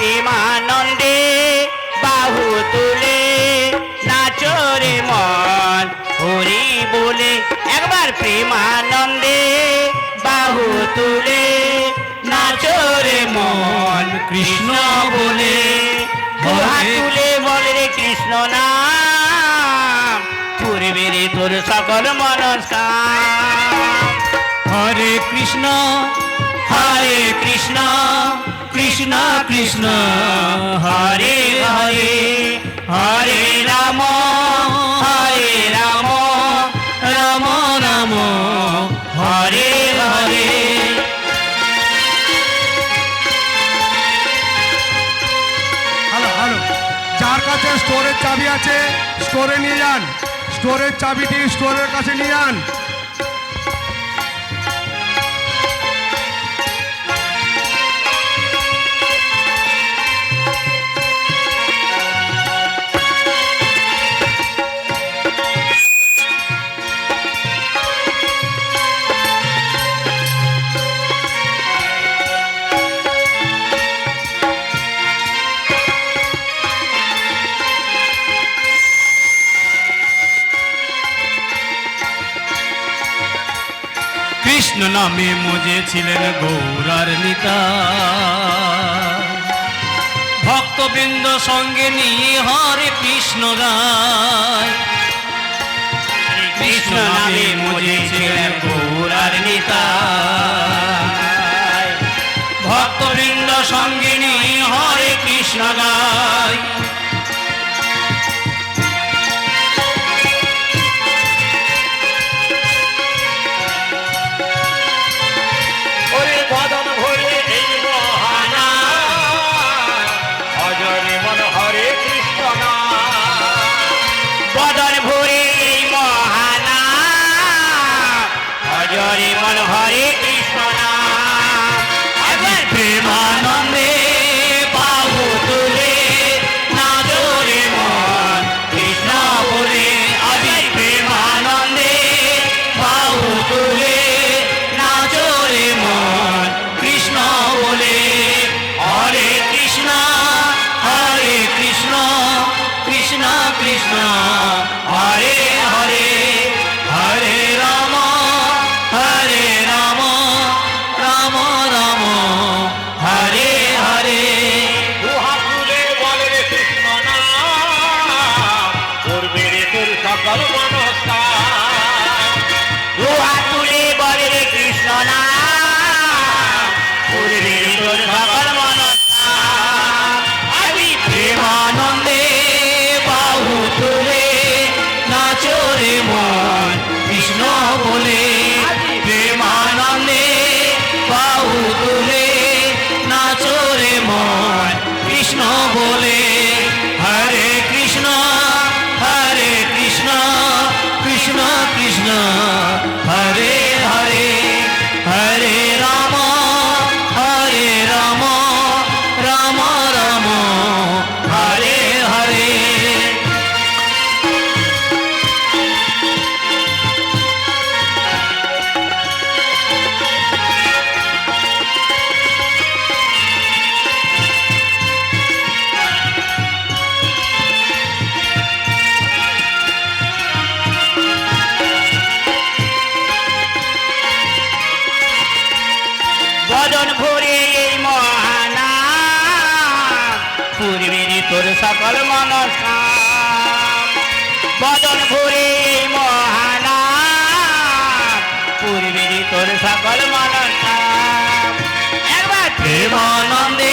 প্রেমানন্দে বাহু তুলে নাচরে মন হরি বলে, একবার প্রেমানন্দে বাহু তুলে নাচরে মন কৃষ্ণ বলে, হাত তুলে বলে রে কৃষ্ণ নাম পূর্বে রে তোর সকল মনস্কাম। হরে কৃষ্ণ হরে কৃষ্ণ কৃষ্ণ কৃষ্ণ হরে হরে, হরে রাম রাম রাম হরে হরে। হ্যালো হ্যালো, যার কাছে স্টোরের চাবি আছে স্টোরে নিয়ে যান, স্টোরের চাবিটি স্টোরের কাছে নিয়ে যান। কৃষ্ণ নামে মজেছিলেন গৌরার নিতা, ভক্তবৃন্দ সঙ্গে নিয়ে হরে কৃষ্ণ গায়। কৃষ্ণ নামে মজেছিলেন গৌরার নিতা, ভক্তবৃন্দ সঙ্গে নিয়ে হরে কৃষ্ণ গায়। বদন ভরে এই মহানাম হরে মন হরে কৃষ্ণ নাম, একবার প্রেমানন্দে বাহু তুলে নাচরে মন কৃষ্ণ বলে, আদি প্রেমানন্দে বাহু তুলে নাচরে মন কৃষ্ণ বলে, হরে কৃষ্ণ কৃষ্ণ কৃষ্ণ হরে হরে, হরে রাম রাম রাম হরে হরে। দুহাত তুলে বলে রে কৃষ্ণ নাম করবে রে তোর সকল মনস্কার। দুহাত তুলে বলে রে কৃষ্ণ নাম পূর্বে তোর সকল মনস্কাম। আমি প্রেমানন্দে বাহু তুলে নাচরে মন কৃষ্ণ বলে, প্রেমানন্দে বাহু তুলে নাচরে মন কৃষ্ণ বলে, হরে কৃষ্ণ কৃষ্ণ কৃষ্ণ হরে হরে, হরে রাম রাম রাম হরে হরে। বদন ভরে এই মহানাম পূর্বের তোর সকল মনস্কাম। বদন ভরে এই মহানাম পূর্বের তোর সকল মনস্কাম, একবার প্রেমানন্দে